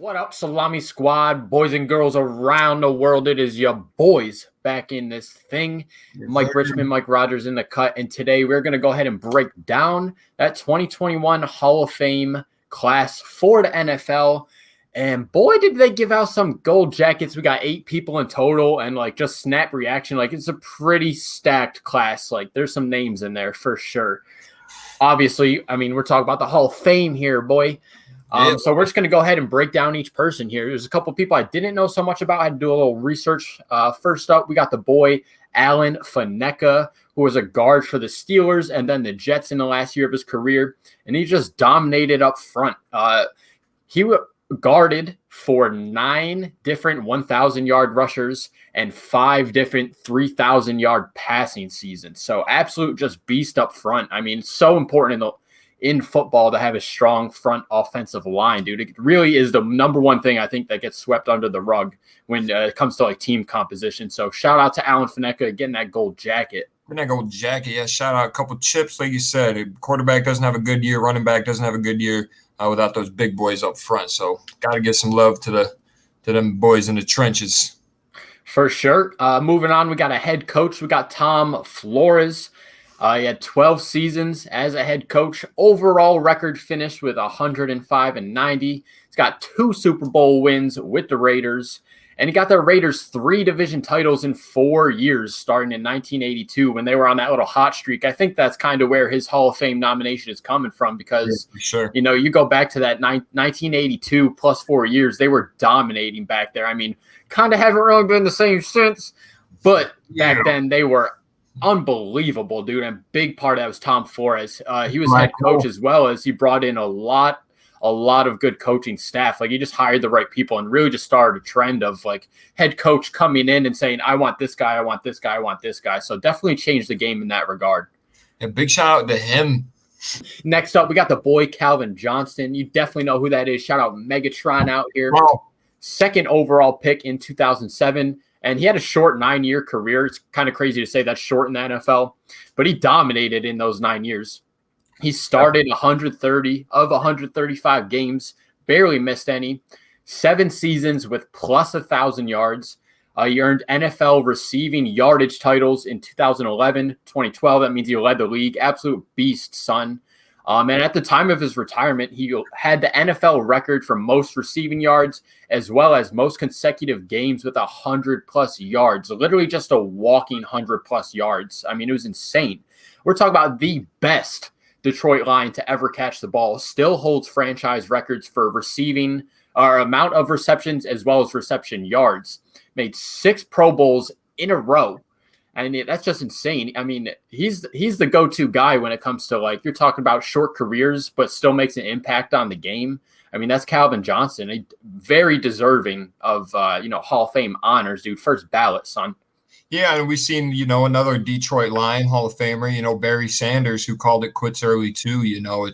What up, Salami Squad, boys and girls around the world? It is your boys back in this thing. Yes, Mike sir. Richman, Mike Rogers in the cut. And today we're going to go ahead and break down that 2021 Hall of Fame class for the NFL. And boy, did they give out some gold jackets. We got 8 people in total and just snap reaction. It's a pretty stacked class. There's some names in there for sure. Obviously, we're talking about the Hall of Fame here, boy. So we're just going to go ahead and break down each person here. There's a couple people I didn't know so much about. I had to do a little research. First up, we got the boy Alan Faneca, who was a guard for the Steelers and then the Jets in the last year of his career. And he just dominated up front. He guarded for 9 different 1,000-yard rushers and 5 different 3,000-yard passing seasons. So absolute just beast up front. It's so important in football to have a strong front offensive line, dude. It really is the number one thing I think that gets swept under the rug when it comes to team composition. So shout out to Alan Faneca getting that gold jacket. Yeah, shout out a couple chips, like you said. A quarterback doesn't have a good year, running back doesn't have a good year without those big boys up front. So got to give some love to them boys in the trenches. For sure. Moving on, we got a head coach. We got Tom Flores. He had 12 seasons as a head coach. Overall record finished with 105-90. He's got 2 Super Bowl wins with the Raiders. And he got the Raiders 3 division titles in 4 years, starting in 1982 when they were on that little hot streak. I think that's kind of where his Hall of Fame nomination is coming from because, you go back to that 1982 plus 4 years, they were dominating back there. Kind of haven't really been the same since, but back then they were unbelievable, dude. And big part of that was Tom Flores. He was head coach as well as he brought in a lot of good coaching staff. He just hired the right people and really just started a trend of head coach coming in and saying, I want this guy, I want this guy, I want this guy. So definitely changed the game in that regard. A big shout out to him. Next up, we got the boy Calvin Johnson. You definitely know who that is. Shout out Megatron out here. Wow. 2nd overall pick in 2007. And he had a short 9-year career. It's kind of crazy to say that's short in the NFL, but he dominated in those 9 years. He started 130 of 135 games, barely missed any, 7 seasons with plus 1,000 yards. He earned NFL receiving yardage titles in 2011, 2012. That means he led the league. Absolute beast, son. And at the time of his retirement, he had the NFL record for most receiving yards as well as most consecutive games with 100-plus yards. Literally just a walking 100-plus yards. It was insane. We're talking about the best Detroit line to ever catch the ball. Still holds franchise records for receiving or amount of receptions as well as reception yards. Made 6 Pro Bowls in a row. That's just insane. He's the go-to guy when it comes to you're talking about short careers, but still makes an impact on the game. That's Calvin Johnson, very deserving of Hall of Fame honors, dude. First ballot, son. Yeah, and we've seen another Detroit Lion Hall of Famer, Barry Sanders, who called it quits early too.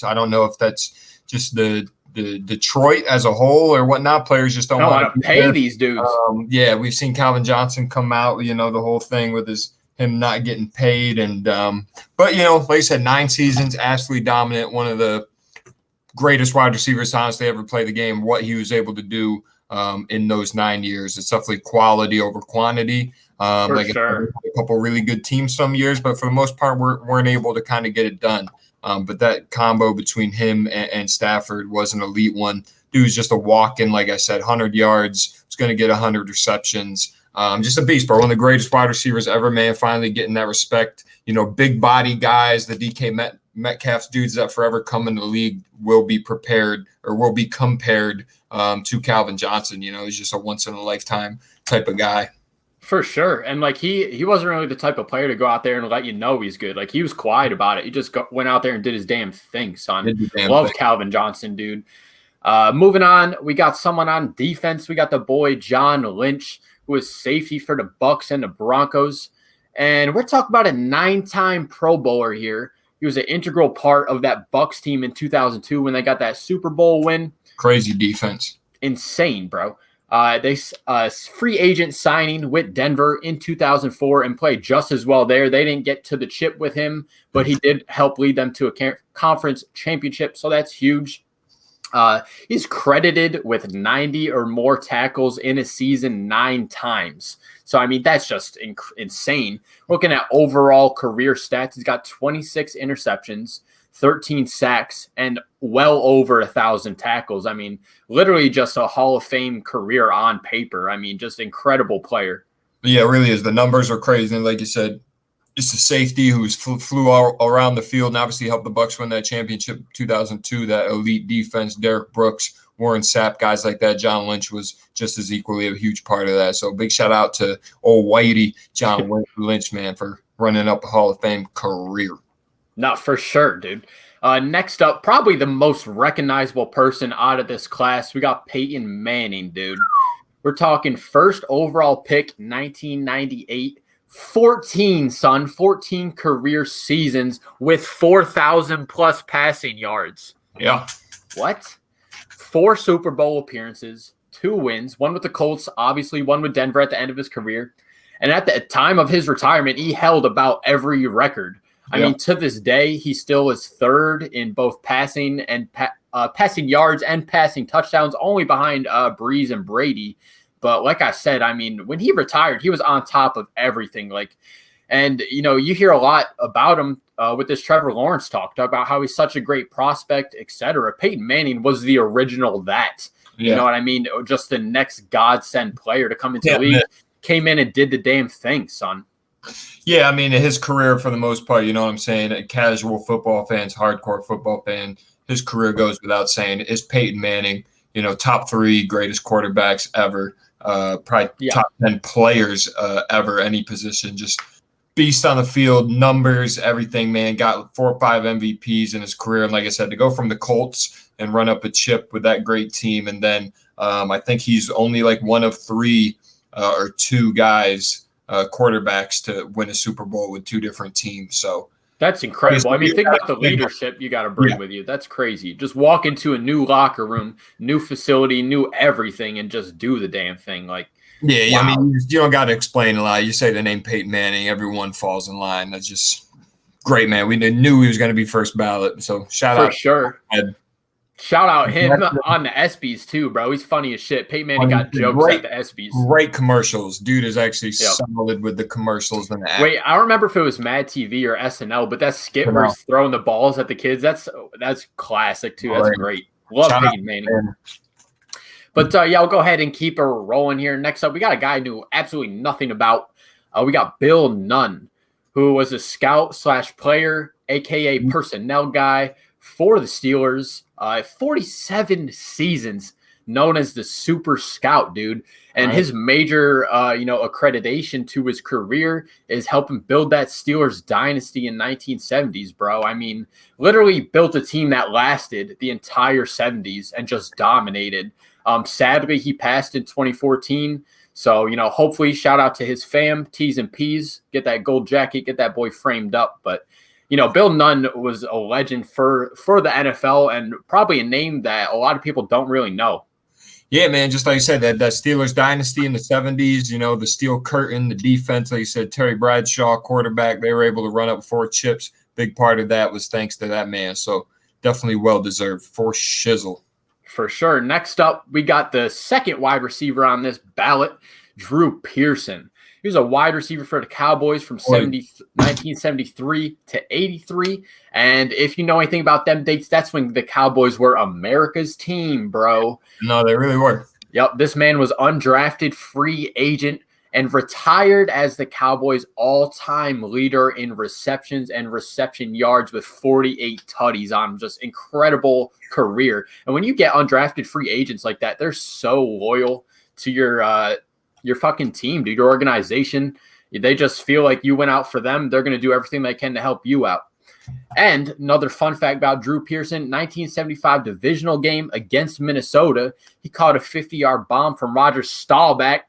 I don't know if that's just the Detroit as a whole or whatnot. Players just don't want to pay these dudes. We've seen Calvin Johnson come out, the whole thing with him not getting paid. And but like I said, 9 seasons, absolutely dominant, one of the greatest wide receivers to honestly ever play the game. What he was able to do in those 9 years, it's definitely quality over quantity. For sure. A couple really good teams some years, but for the most part, weren't able to kind of get it done. But that combo between him and Stafford was an elite one. Dude's just a walk-in, like I said, 100 yards. He's going to get 100 receptions. Just a beast, bro. One of the greatest wide receivers ever, man. Finally getting that respect. Big body guys, the DK Metcalf's dudes that forever come in the league will be prepared or will be compared to Calvin Johnson. He's just a once-in-a-lifetime type of guy. For sure. And he wasn't really the type of player to go out there and let you know he's good. He was quiet about it. He just went out there and did his damn thing, son. Love Calvin Johnson, dude. Moving on, we got someone on defense. We got the boy John Lynch, who was safety for the Bucs and the Broncos. And we're talking about a 9-time Pro Bowler here. He was an integral part of that Bucs team in 2002 when they got that Super Bowl win. Crazy defense. Insane, bro. They free agent signing with Denver in 2004 and played just as well there. They didn't get to the chip with him, but he did help lead them to a conference championship, so that's huge. He's credited with 90 or more tackles in a season 9 times. So, I mean, that's just insane. Looking at overall career stats, he's got 26 interceptions, 13 sacks, and well over 1,000 tackles. I mean, literally just a Hall of Fame career on paper. I mean, just incredible player. Yeah, it really is. The numbers are crazy. And like you said, just a safety who's flew all around the field and obviously helped the Bucs win that championship 2002, that elite defense, Derek Brooks, Warren Sapp, guys like that. John Lynch was just as equally a huge part of that. So big shout out to old Whitey, John Lynch, man, for running up a Hall of Fame career. No, for sure, dude. Next up, probably the most recognizable person out of this class, we got Peyton Manning, dude. We're talking first overall pick, 1998. 14 career seasons with 4,000 plus passing yards. Yeah. What? 4 Super Bowl appearances, 2 wins, 1 with the Colts, obviously 1 with Denver at the end of his career. And at the time of his retirement, he held about every record. I mean, to this day, he still is 3rd in both passing and passing yards and passing touchdowns, only behind Breeze and Brady. But like I said, I mean, when he retired, he was on top of everything. And you hear a lot about him with this Trevor Lawrence talk about how he's such a great prospect, etc. Peyton Manning was the original that. Yeah. You know what I mean? Just the next godsend player to come into the league. Man. Came in and did the damn thing, son. Yeah, I mean, his career for the most part, you know what I'm saying? A casual football fans, hardcore football fan, his career goes without saying. Is Peyton Manning, top 3 greatest quarterbacks ever. Probably top 10 players ever, any position. Just beast on the field, numbers, everything, man. Got 4 or 5 MVPs in his career. And like I said, to go from the Colts and run up a chip with that great team. And then I think he's only like one of 3 or 2 guys, quarterbacks, to win a Super Bowl with 2 different teams. So that's incredible. I mean, think about the leadership you got to bring with you. That's crazy. Just walk into a new locker room, new facility, new everything, and just do the damn thing. Wow. I mean, you don't got to explain a lot. You say the name Peyton Manning, everyone falls in line. That's just great, man. We knew he was going to be first ballot. So shout out. For sure. Shout out him on the ESPYs too, bro. He's funny as shit. Peyton Manning got jokes at the ESPYs. Great commercials. Dude is actually solid with the commercials and the act. Wait, I don't remember if it was Mad TV or SNL, but that skit where he's throwing the balls at the kids, that's classic too. That's great. Love Peyton Manning. But I'll go ahead and keep it rolling here. Next up, we got a guy I knew absolutely nothing about. We got Bill Nunn, who was a scout/player, aka personnel guy for the Steelers. 47 seasons, known as the Super Scout, dude. And his major, accreditation to his career is helping build that Steelers dynasty in 1970s, bro. I mean, literally built a team that lasted the entire 70s and just dominated. Sadly, he passed in 2014. So, hopefully shout out to his fam, T's and P's, get that gold jacket, get that boy framed up. But Bill Nunn was a legend for the NFL and probably a name that a lot of people don't really know. Yeah, man, just like you said, that Steelers dynasty in the 70s, the steel curtain, the defense, like you said, Terry Bradshaw, quarterback, they were able to run up 4 chips. Big part of that was thanks to that man. So definitely well-deserved for shizzle. For sure. Next up, we got the second wide receiver on this ballot, Drew Pearson. He was a wide receiver for the Cowboys from 1973 to 83. And if you know anything about them dates, that's when the Cowboys were America's team, bro. No, they really were. Yep. This man was undrafted free agent and retired as the Cowboys' all-time leader in receptions and reception yards with 48 tutties on him. Just incredible career. And when you get undrafted free agents like that, they're so loyal to your fucking team, dude, your organization. They just feel like you went out for them. They're going to do everything they can to help you out. And another fun fact about Drew Pearson, 1975 divisional game against Minnesota, he caught a 50-yard bomb from Roger Staubach,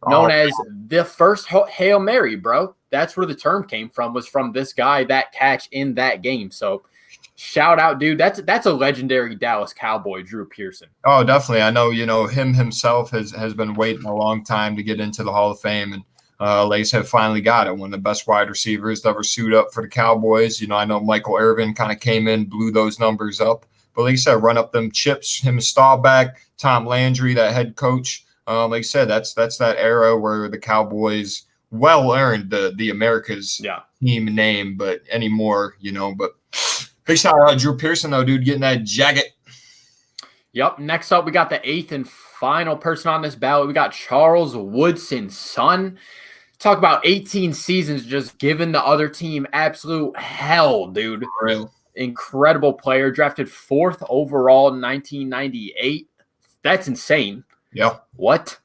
known as the first Hail Mary, bro. That's where the term came from, was from this guy, that catch in that game. So shout out, dude. That's a legendary Dallas Cowboy, Drew Pearson. Oh, definitely. I know, him himself has been waiting a long time to get into the Hall of Fame, and like I said, finally got it. One of the best wide receivers to ever suit up for the Cowboys. I know Michael Irvin kind of came in, blew those numbers up, But like I said, run up them chips, him and Staubach, Tom Landry, that head coach. Like I said, that's that era where the Cowboys well earned the America's team name, but anymore, but big shout out Drew Pearson though, dude, getting that jacket. Yep. Next up, we got the 8th and final person on this ballot. We got Charles Woodson, son. Talk about 18 seasons just giving the other team absolute hell, dude. Real. Incredible player. Drafted 4th overall in 1998. That's insane. Yeah. What?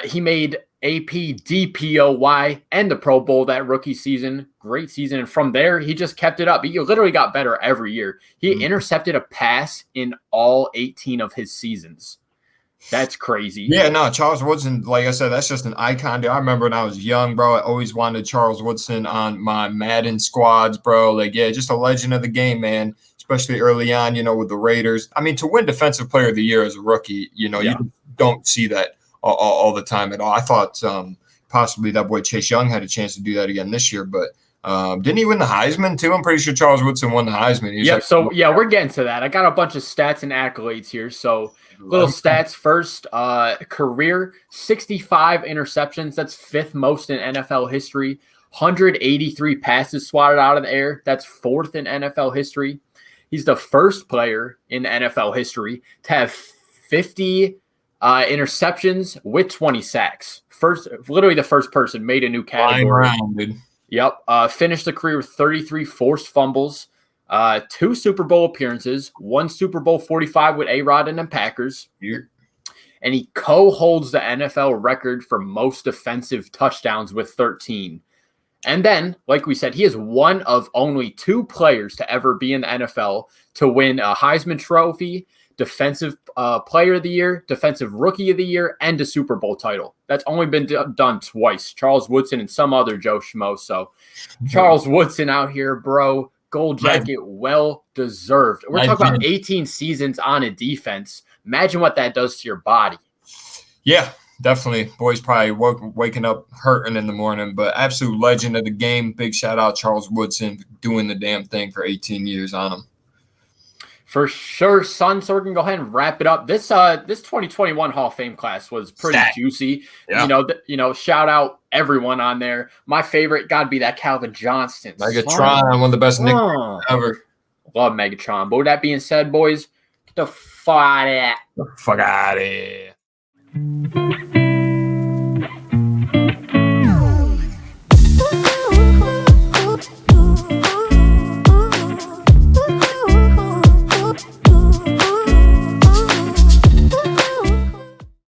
He made AP, DPOY, and the Pro Bowl that rookie season. Great season. And from there, he just kept it up. He literally got better every year. He intercepted a pass in all 18 of his seasons. That's crazy. Yeah, no, Charles Woodson, like I said, that's just an icon, dude. I remember when I was young, bro, I always wanted Charles Woodson on my Madden squads, bro. Like, yeah, just a legend of the game, man, especially early on, with the Raiders. I mean, to win Defensive Player of the Year as a rookie, you don't see that all the time at all. I thought possibly that boy Chase Young had a chance to do that again this year, but didn't he win the Heisman too? I'm pretty sure Charles Woodson won the Heisman. We're getting to that. I got a bunch of stats and accolades here. So little stats first. Career 65 interceptions. That's 5th most in NFL history. 183 passes swatted out of the air. That's 4th in NFL history. He's the first player in NFL history to have 50 interceptions with 20 sacks. Literally the first person made a new category. Around, dude. Yep. Finished the career with 33 forced fumbles, 2 Super Bowl appearances, 1 Super Bowl 45 with A-Rod and the Packers. Yeah. And he co-holds the NFL record for most defensive touchdowns with 13. And then, like we said, he is one of only 2 players to ever be in the NFL to win a Heisman Trophy, Defensive Player of the Year, Defensive Rookie of the Year, and a Super Bowl title. That's only been done twice. Charles Woodson and some other Joe Schmo. So Charles Woodson out here, bro. Gold jacket, well deserved. We're talking about 18 seasons on a defense. Imagine what that does to your body. Yeah, definitely. Boys probably waking up hurting in the morning, but absolute legend of the game. Big shout out Charles Woodson doing the damn thing for 18 years on him. For sure, son. So we're going to go ahead and wrap it up. This 2021 Hall of Fame class was pretty juicy. Yeah. Shout out everyone on there. My favorite got to be that Calvin Johnston. Megatron, one of the best nicknames ever. Love Megatron. But with that being said, boys, get the fuck out of here.